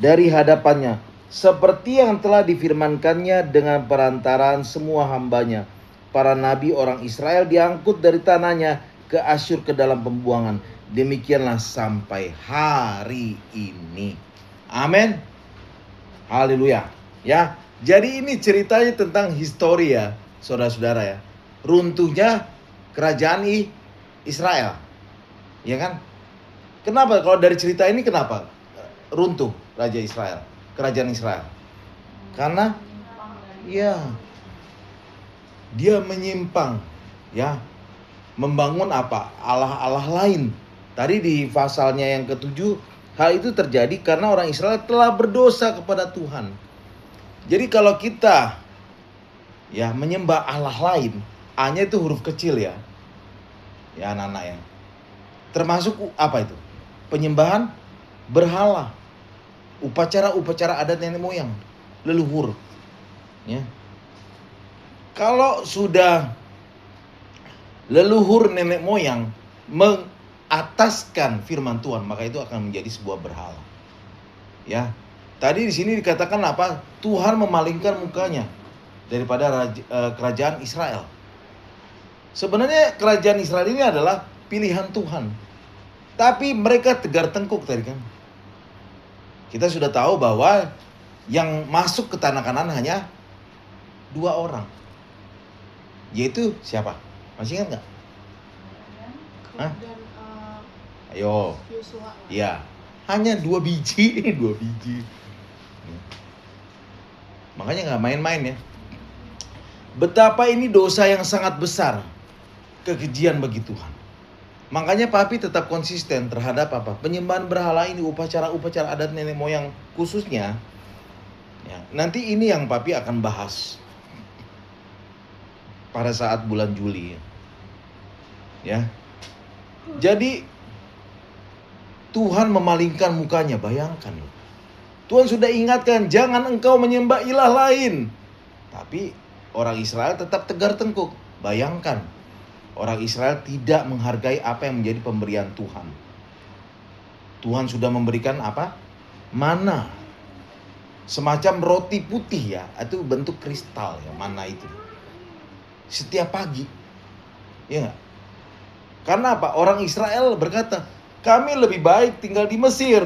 dari hadapannya, seperti yang telah difirmankannya dengan perantaraan semua hambanya. Para nabi orang Israel diangkut dari tanahnya ke Asyur ke dalam pembuangan. Demikianlah sampai hari ini. Amin. Haleluya. Ya, jadi ini ceritanya tentang histori ya, saudara-saudara ya. Runtuhnya kerajaan Israel. Ya kan? Kenapa kalau dari cerita ini kenapa runtuh Raja Israel, kerajaan Israel? Karena ya dia menyimpang, ya, membangun apa? Allah-Allah lain. Tadi di pasalnya yang ketujuh, hal itu terjadi karena orang Israel telah berdosa kepada Tuhan. Jadi kalau kita ya menyembah Allah lain, A-nya itu huruf kecil ya. Ya anak-anak ya. Termasuk apa itu? Penyembahan berhala. Upacara-upacara adat nenek moyang, leluhur. Ya. Kalau sudah leluhur nenek moyang mengataskan firman Tuhan, maka itu akan menjadi sebuah berhala. Ya. Tadi di sini dikatakan apa? Tuhan memalingkan mukanya daripada kerajaan Israel. Sebenarnya kerajaan Israel ini adalah pilihan Tuhan. Tapi mereka tegar tengkuk tadi kan. Kita sudah tahu bahwa yang masuk ke tanah Kanaan hanya 2 orang. Yaitu siapa? Masih ingat nggak? Hah? Ayo. Iya. Hanya 2 biji. 2 biji. Makanya nggak main-main ya. Betapa ini dosa yang sangat besar. Kekejian bagi Tuhan. Makanya Papi tetap konsisten terhadap apa? Penyembahan berhala ini, upacara-upacara adat nenek moyang khususnya. Ya, nanti ini yang Papi akan bahas pada saat bulan Juli. Ya. Jadi Tuhan memalingkan mukanya, bayangkan loh. Tuhan sudah ingatkan, jangan engkau menyembah ilah lain. Tapi orang Israel tetap tegar tengkuk. Bayangkan, orang Israel tidak menghargai apa yang menjadi pemberian Tuhan. Tuhan sudah memberikan apa? Mana. Semacam roti putih ya, itu bentuk kristal ya, mana itu. Setiap pagi. Ya enggak? Karena apa? Orang Israel berkata, kami lebih baik tinggal di Mesir.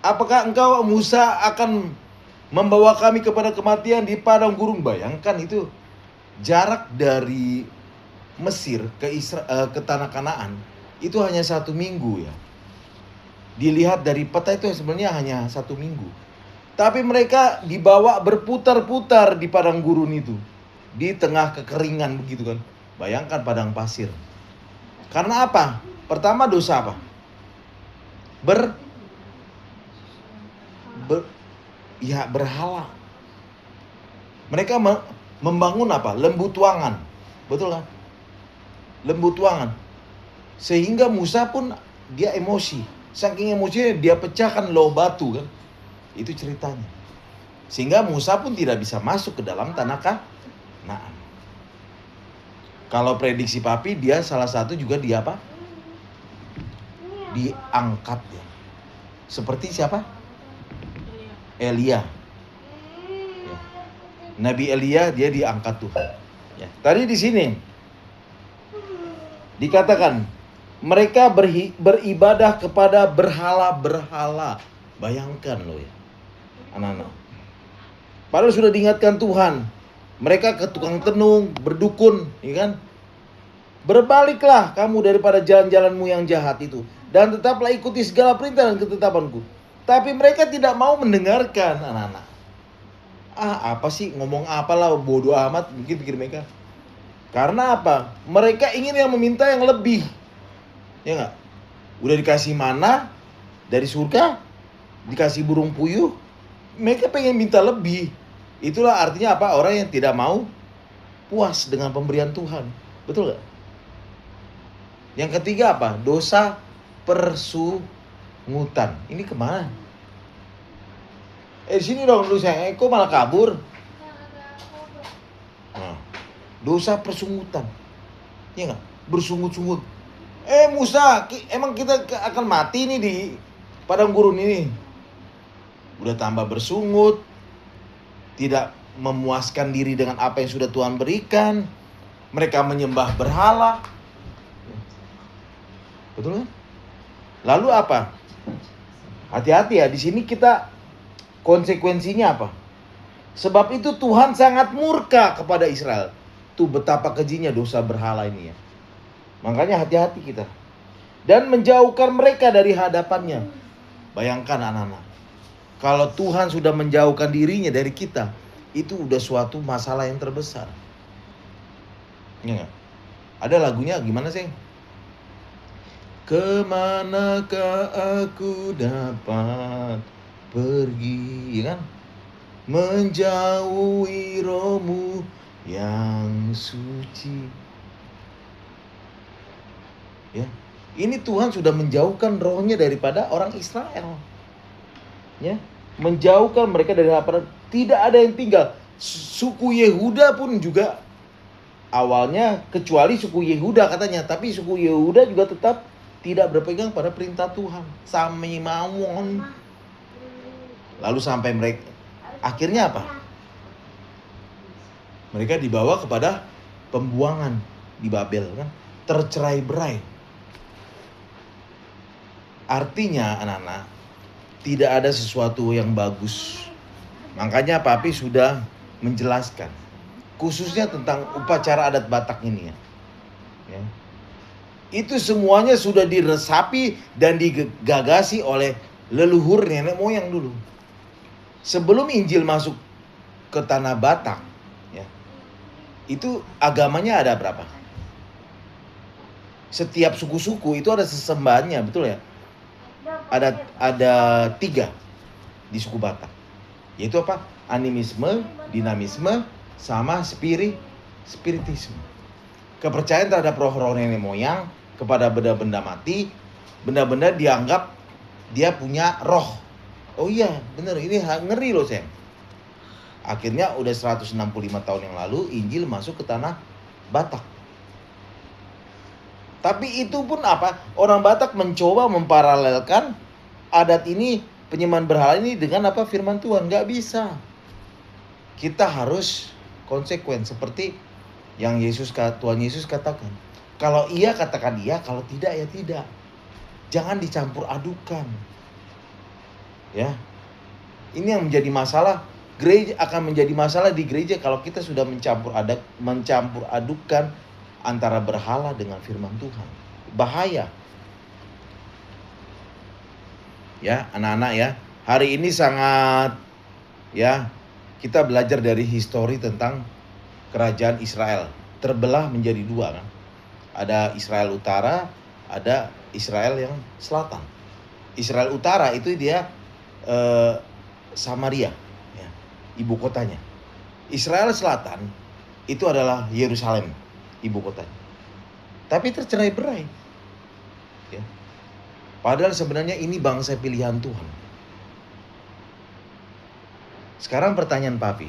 Apakah engkau Musa akan membawa kami kepada kematian di padang gurun? Bayangkan itu. Jarak dari Mesir ke tanah Kanaan itu hanya 1 minggu ya. Dilihat dari peta itu sebenarnya hanya 1 minggu. Tapi mereka dibawa berputar-putar di padang gurun itu. Di tengah kekeringan begitu kan. Bayangkan padang pasir. Karena apa? Pertama dosa apa? Berhala. Mereka membangun apa? Lembu tuangan. Betul kan? Lembu tuangan. Sehingga Musa pun dia emosi. Saking emosinya dia pecahkan loh batu kan. Itu ceritanya. Sehingga Musa pun tidak bisa masuk ke dalam tanah Kanaan. Kalau prediksi Papi, dia salah satu juga dia apa? Diangkat ya. Seperti siapa? Elia. Ya. Nabi Elia dia diangkat Tuhan. Ya. Tadi di sini dikatakan mereka beribadah kepada berhala-berhala. Bayangkan loh ya, anak-anak. Padahal sudah diingatkan Tuhan. Mereka ke tukang tenung, berdukun, ya kan? Berbaliklah kamu daripada jalan-jalanmu yang jahat itu, dan tetaplah ikuti segala perintah dan ketetapanku. Tapi mereka tidak mau mendengarkan, anak-anak. Apa sih, ngomong apalah, bodoh amat, mungkin pikir mereka. Karena apa? Mereka ingin yang meminta yang lebih. Ya enggak? Udah dikasih mana dari surga, dikasih burung puyuh, mereka pengen minta lebih. Itulah artinya apa? Orang yang tidak mau puas dengan pemberian Tuhan. Betul gak? Yang ketiga apa? Dosa persungutan. Ini kemana? Sini dong lu sayang. Kok malah kabur? Nah, dosa persungutan. Ya gak? Bersungut-sungut. Musa, emang kita akan mati nih di padang gurun ini udah tambah bersungut, tidak memuaskan diri dengan apa yang sudah Tuhan berikan. Mereka menyembah berhala. Betul kan? Lalu apa? Hati-hati ya, di sini kita konsekuensinya apa? Sebab itu Tuhan sangat murka kepada Israel. Tuh betapa kejinya dosa berhala ini ya. Makanya hati-hati kita. Dan menjauhkan mereka dari hadapannya. Bayangkan anak-anak, kalau Tuhan sudah menjauhkan dirinya dari kita, itu udah suatu masalah yang terbesar. Ya gak? Ada lagunya gimana sih? Kemanakah aku dapat pergi, ya kan? Menjauhi rohmu yang suci. Ya, ini Tuhan sudah menjauhkan rohnya daripada orang Israel. Ya, menjauhkan mereka dari hadapan, tidak ada yang tinggal. Suku Yehuda pun juga awalnya, kecuali suku Yehuda katanya, tapi suku Yehuda juga tetap tidak berpegang pada perintah Tuhan. Sami mawon. Lalu sampai mereka, akhirnya apa? Mereka dibawa kepada pembuangan di Babel kan, tercerai-berai. Artinya anak-anak, tidak ada sesuatu yang bagus. Makanya Papi sudah menjelaskan, khususnya tentang upacara adat Batak ini ya. Itu semuanya sudah diresapi dan digagasi oleh leluhur nenek moyang dulu. Sebelum Injil masuk ke tanah Batak, ya, itu agamanya ada berapa? Setiap suku-suku itu ada sesembahannya, betul ya? Ada 3 di suku Batak, yaitu apa? Animisme, dinamisme, sama spiritisme. Kepercayaan terhadap roh-roh nenek moyang, kepada benda-benda mati, benda-benda dianggap dia punya roh. Oh iya, bener, ini ngeri loh sayang. Akhirnya udah 165 tahun yang lalu Injil masuk ke tanah Batak. Tapi itu pun apa? Orang Batak mencoba memparalelkan adat ini, penyembahan berhala ini dengan apa? Firman Tuhan. Gak bisa. Kita harus konsekuen seperti yang Tuhan Yesus katakan. Kalau iya katakan iya, kalau tidak ya tidak. Jangan dicampur adukan. Ya. Ini yang menjadi masalah. Gereja akan menjadi masalah di gereja kalau kita sudah mencampur adukan antara berhala dengan firman Tuhan. Bahaya. Ya, anak-anak ya. Hari ini sangat ya, kita belajar dari histori tentang kerajaan Israel. Terbelah menjadi 2 kan. Ada Israel Utara, ada Israel yang Selatan. Israel Utara itu dia Samaria, ya, ibu kotanya. Israel Selatan itu adalah Yerusalem, ibu kotanya. Tapi tercerai-berai. Ya. Padahal sebenarnya ini bangsa pilihan Tuhan. Sekarang pertanyaan Papi.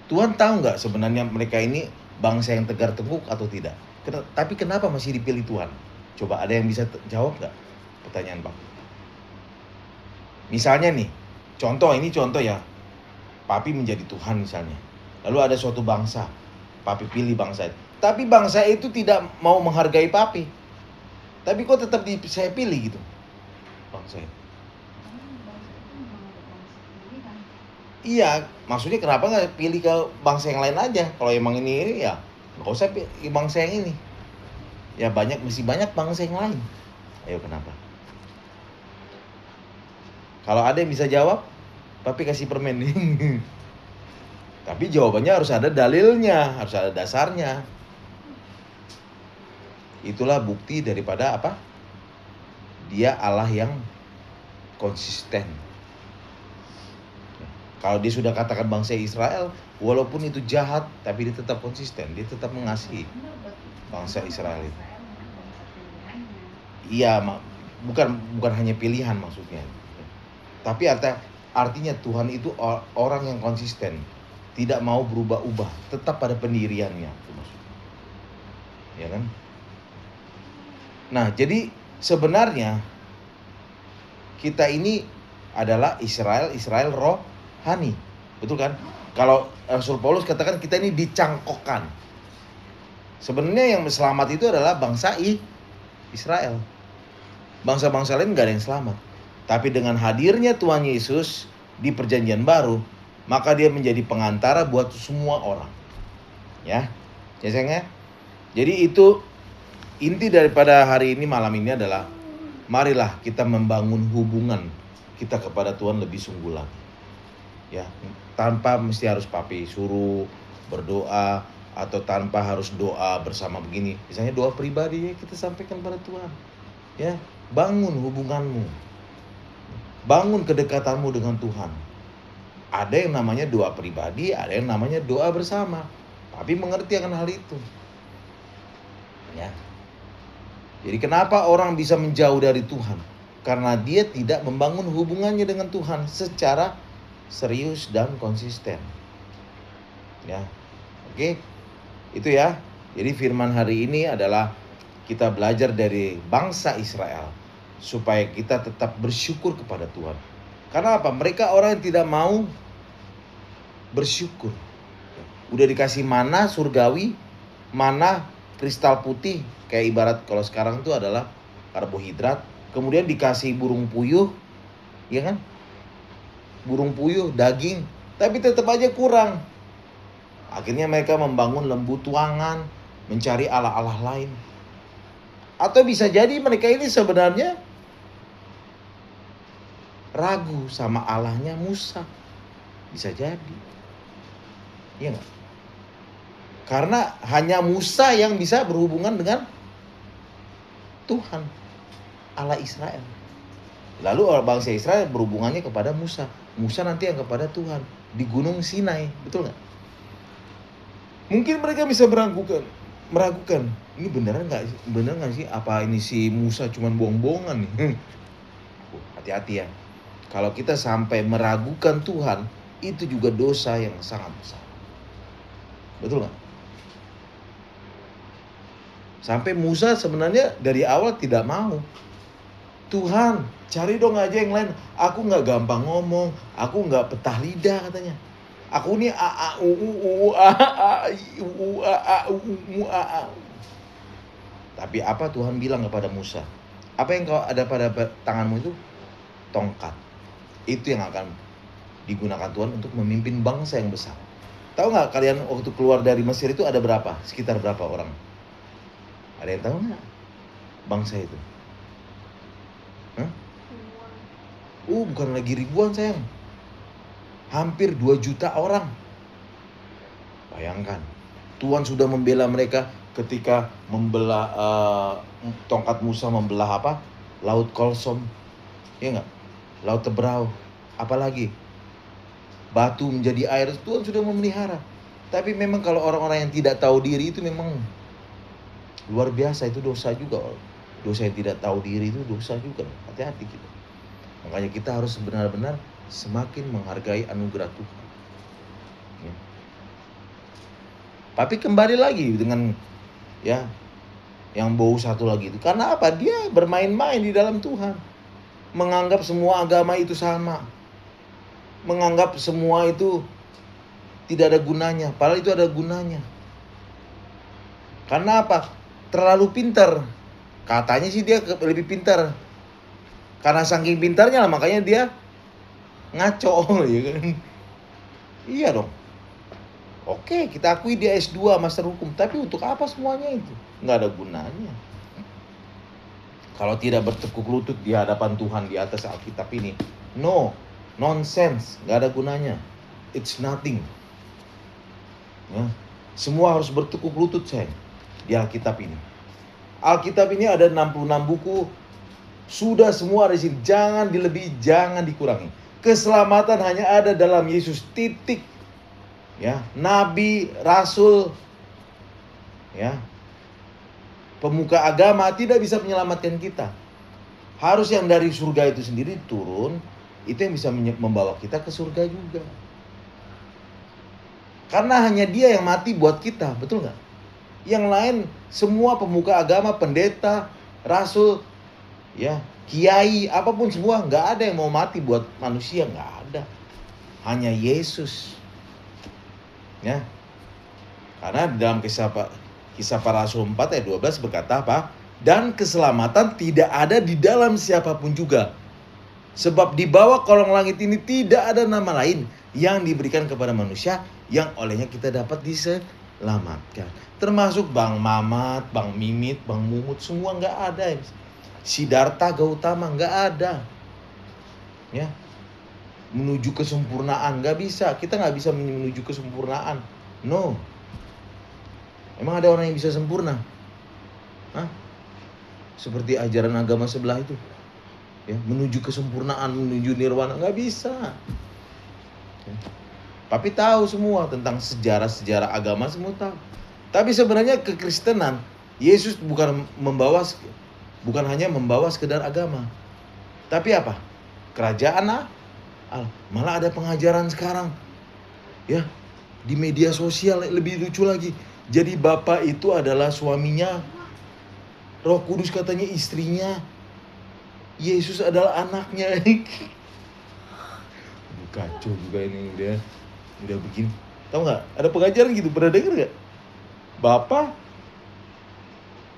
Tuhan tahu nggak sebenarnya mereka ini bangsa yang tegar tengkuk atau tidak? Tapi kenapa masih dipilih Tuhan? Coba ada yang bisa jawab nggak pertanyaan Papi? Misalnya nih, ini contoh ya. Papi menjadi Tuhan misalnya. Lalu ada suatu bangsa, Papi pilih bangsa itu. Tapi bangsa itu tidak mau menghargai Papi. Tapi kok tetap saya pilih gitu bangsa itu. Iya, maksudnya kenapa nggak pilih ke bangsa yang lain aja? Kalau emang ini ya nggak usah pilih bangsa yang ini. Ya masih banyak bangsa yang lain. Ayo kenapa? Kalau ada yang bisa jawab, Papi kasih permen nih. Tapi jawabannya harus ada dalilnya, harus ada dasarnya. Itulah bukti daripada apa? Dia Allah yang konsisten. Kalau dia sudah katakan bangsa Israel, walaupun itu jahat, tapi dia tetap konsisten, dia tetap mengasihi bangsa Israel itu. Iya, bukan hanya pilihan maksudnya. Tapi artinya Tuhan itu orang yang konsisten, tidak mau berubah-ubah, tetap pada pendiriannya, itu maksudnya. Ya kan? Nah, jadi sebenarnya kita ini adalah Israel rohani. Betul kan? Kalau Rasul Paulus katakan kita ini dicangkokkan. Sebenarnya yang selamat itu adalah bangsa Israel. Bangsa-bangsa lain gak ada yang selamat. Tapi dengan hadirnya Tuhan Yesus di perjanjian baru, maka dia menjadi pengantara buat semua orang. Ya, sayangnya. Jadi itu inti daripada hari ini, malam ini adalah marilah kita membangun hubungan kita kepada Tuhan lebih sungguh lagi. Ya, tanpa mesti harus papi suruh berdoa atau tanpa harus doa bersama begini. Misalnya doa pribadi ya kita sampaikan pada Tuhan. Ya, bangun hubunganmu. Bangun kedekatanmu dengan Tuhan. Ada yang namanya doa pribadi, ada yang namanya doa bersama. Papi mengerti akan hal itu. Ya. Jadi kenapa orang bisa menjauh dari Tuhan? Karena dia tidak membangun hubungannya dengan Tuhan secara serius dan konsisten. Ya. Oke. Itu ya. Jadi firman hari ini adalah kita belajar dari bangsa Israel supaya kita tetap bersyukur kepada Tuhan. Karena apa? Mereka orang yang tidak mau bersyukur. Udah dikasih mana surgawi, mana kristal putih, kayak ibarat kalau sekarang itu adalah karbohidrat. Kemudian dikasih burung puyuh, ya kan? Burung puyuh, daging, tapi tetap aja kurang. Akhirnya mereka membangun lembu tuangan, mencari allah-allah lain. Atau bisa jadi mereka ini sebenarnya ragu sama Allahnya Musa. Bisa jadi. Iya nggak? Karena hanya Musa yang bisa berhubungan dengan Tuhan, Allah Israel. Lalu orang bangsa Israel berhubungannya kepada Musa. Musa nanti yang kepada Tuhan di Gunung Sinai, betul nggak? Mungkin mereka bisa meragukan. Ini beneran nggak sih? Bener nggak sih? Apa ini si Musa cuman bohong-bohongan nih? Hati-hati ya. Kalau kita sampai meragukan Tuhan, itu juga dosa yang sangat besar. Betul nggak? Sampai Musa sebenarnya dari awal tidak mau. Tuhan, cari dong aja yang lain. Aku nggak gampang ngomong, aku nggak petah lidah katanya. Aku ini a u u a a u u a a u u a a. Tapi apa Tuhan bilang kepada Musa? Apa yang kau ada pada tanganmu itu? Tongkat. Itu yang akan digunakan Tuhan untuk memimpin bangsa yang besar. Tahu nggak kalian waktu keluar dari Mesir itu ada berapa? Sekitar berapa orang? Ada yang tahu nggak bangsa itu? Hah? Bukan lagi ribuan sayang. Hampir 2 juta orang. Bayangkan, Tuhan sudah membela mereka ketika membelah tongkat Musa membelah apa? Laut Kolsom, ya nggak? Laut Teberau, apalagi batu menjadi air. Tuhan sudah memelihara. Tapi memang kalau orang-orang yang tidak tahu diri itu memang luar biasa, itu dosa juga. Dosa yang tidak tahu diri itu dosa juga. Hati-hati kita. Makanya kita harus benar-benar semakin menghargai anugerah Tuhan. Ya. Tapi kembali lagi dengan ya yang bau satu lagi itu. Karena apa? Dia bermain-main di dalam Tuhan. Menganggap semua agama itu sama. Menganggap semua itu tidak ada gunanya. Padahal itu ada gunanya. Karena apa? Terlalu pintar. Katanya sih dia lebih pintar. Karena saking pintarnya lah makanya dia ngaco, ya kan? Iya dong. Oke, kita akui dia S2 Master Hukum, tapi untuk apa semuanya itu? Nggak ada gunanya. Kalau tidak bertekuk lutut di hadapan Tuhan di atas Alkitab ini, nonsense, nggak ada gunanya. It's nothing. Ya, semua harus bertekuk lutut sayang di Alkitab ini. Alkitab ini ada 66 buku. Sudah semua di sini. Jangan dilebihi, jangan dikurangi. Keselamatan hanya ada dalam Yesus, titik. Ya, nabi, rasul, ya, pemuka agama tidak bisa menyelamatkan kita. Harus yang dari surga itu sendiri turun, itu yang bisa membawa kita ke surga juga. Karena hanya dia yang mati buat kita, betul nggak? Yang lain semua pemuka agama, pendeta, rasul, ya, kiai, apapun semua, nggak ada yang mau mati buat manusia, nggak ada. Hanya Yesus. Ya. Karena dalam kisah para Rasul 4 ayat 12 berkata apa? Dan keselamatan tidak ada di dalam siapapun juga. Sebab di bawah kolong langit ini tidak ada nama lain yang diberikan kepada manusia yang olehnya kita dapat diselamatkan. Termasuk Bang Mamat, Bang Mimit, Bang Mumut, semua nggak ada. Siddhartha Gautama nggak ada. Ya. Menuju kesempurnaan nggak bisa. Kita nggak bisa menuju kesempurnaan. No. Emang ada orang yang bisa sempurna? Hah? Seperti ajaran agama sebelah itu. Ya, menuju kesempurnaan, menuju nirwana, nggak bisa. Ya. Tapi tahu semua tentang sejarah-sejarah agama, semua tahu. Tapi sebenarnya kekristenan, Yesus bukan hanya membawa sekedar agama. Tapi apa? Kerajaan Allah. Malah ada pengajaran sekarang. Ya, di media sosial lebih lucu lagi. Jadi Bapak itu adalah suaminya, Roh Kudus katanya istrinya, Yesus adalah anaknya. Kacau juga ini udah bikin. Tahu nggak? Ada pengajaran gitu, pernah dengar nggak? Bapak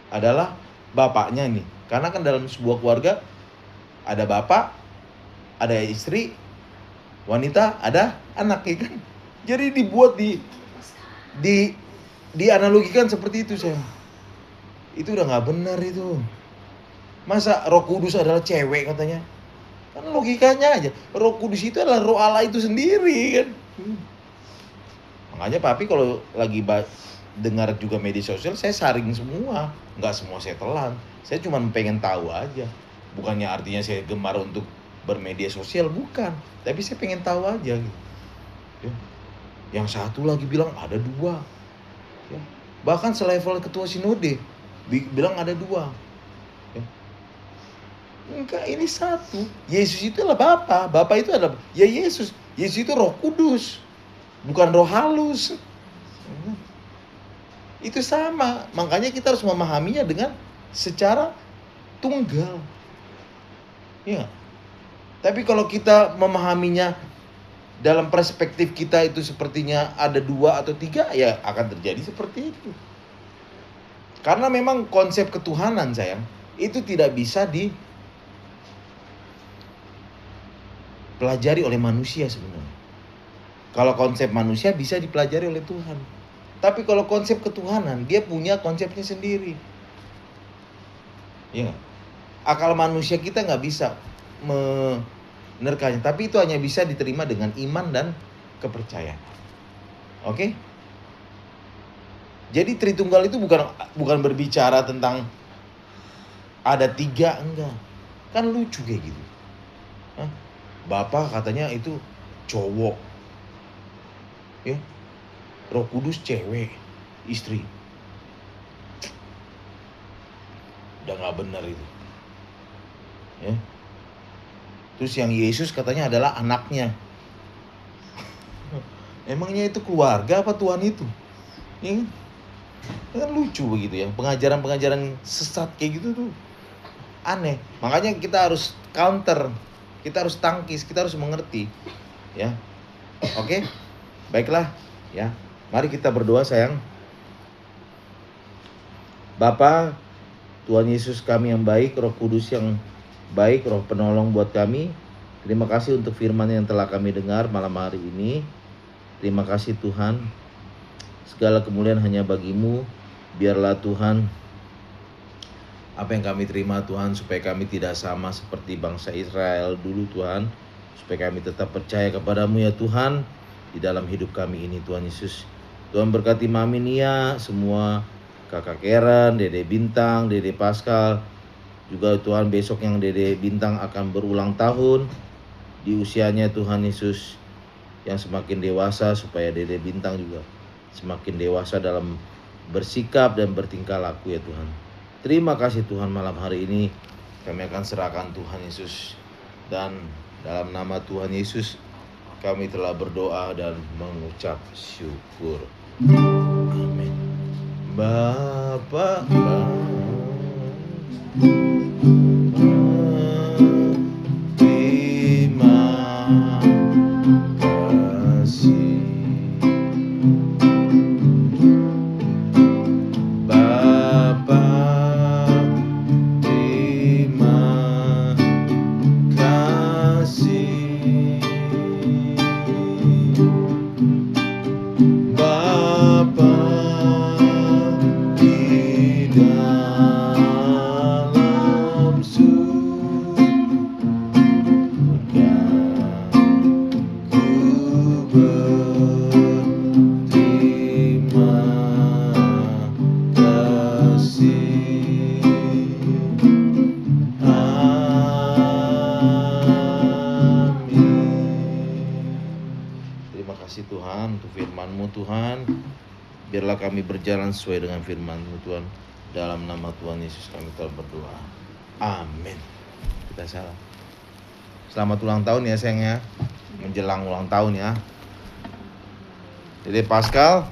adalah bapaknya nih. Karena kan dalam sebuah keluarga ada bapak, ada istri, wanita, ada anak, ya kan? Jadi dibuat dianalogikan seperti itu, sayang. Itu udah nggak benar itu. Masa Roh Kudus adalah cewek katanya? Kan logikanya aja. Roh Kudus itu adalah Roh Allah itu sendiri kan. Makanya papi kalau lagi dengar juga media sosial, saya saring semua. Nggak semua saya telan. Saya cuma pengen tahu aja. Bukannya artinya saya gemar untuk bermedia sosial, bukan. Tapi saya pengen tahu aja gitu. Ya. Yang satu lagi bilang ada 2. Ya. Bahkan selevel ketua sinode bilang ada 2. Ya. Enggak, ini satu. Yesus itu adalah Bapa. Bapa itu adalah ya Yesus. Yesus itu Roh Kudus, bukan roh halus. Itu sama. Makanya kita harus memahaminya dengan secara tunggal. Ya. Tapi kalau kita memahaminya dalam perspektif kita itu sepertinya ada 2 atau 3, ya akan terjadi seperti itu. Karena memang konsep ketuhanan, sayang, itu tidak bisa dipelajari oleh manusia sebenarnya. Kalau konsep manusia bisa dipelajari oleh Tuhan. Tapi kalau konsep ketuhanan, dia punya konsepnya sendiri. Ya, akal manusia kita nggak bisa menerkanya. Tapi itu hanya bisa diterima dengan iman dan kepercayaan. Oke? Jadi Tritunggal itu bukan berbicara tentang ada 3, enggak. Kan lucu kayak gitu. Hah? Bapak katanya itu cowok. Ya. Roh Kudus cewek, istri. Udah nggak benar itu. Ya. Terus yang Yesus katanya adalah anaknya. Emangnya itu keluarga apa Tuhan itu? Ya kan lucu begitu ya. Pengajaran-pengajaran sesat kayak gitu tuh aneh. Makanya kita harus counter. Kita harus tangkis, kita harus mengerti. Ya. Oke? Baiklah, ya. Mari kita berdoa, sayang. Bapa, Tuhan Yesus kami yang baik, Roh Kudus yang baik, Roh penolong buat kami. Terima kasih untuk firman yang telah kami dengar malam hari ini. Terima kasih Tuhan. Segala kemuliaan hanya bagimu. Biarlah Tuhan, apa yang kami terima Tuhan, supaya kami tidak sama seperti bangsa Israel dulu Tuhan. Supaya kami tetap percaya kepadamu ya Tuhan, di dalam hidup kami ini Tuhan Yesus. Tuhan berkati Mami Nia, semua Kakak Karen, Dede Bintang, Dede Pascal. Juga Tuhan besok yang Dede Bintang akan berulang tahun. Di usianya Tuhan Yesus yang semakin dewasa, supaya Dede Bintang juga semakin dewasa dalam bersikap dan bertingkah laku ya Tuhan. Terima kasih Tuhan, malam hari ini kami akan serahkan Tuhan Yesus. Dan dalam nama Tuhan Yesus kami telah berdoa dan mengucap syukur. Amin. Bapa, kasih Tuhan untuk firman-Mu Tuhan. Biarlah kami berjalan sesuai dengan firman-Mu Tuhan. Dalam nama Tuhan Yesus kami telah berdoa. Amin. Kita salam. Selamat ulang tahun ya sayang ya. Menjelang ulang tahun ya. Jadi Pascal,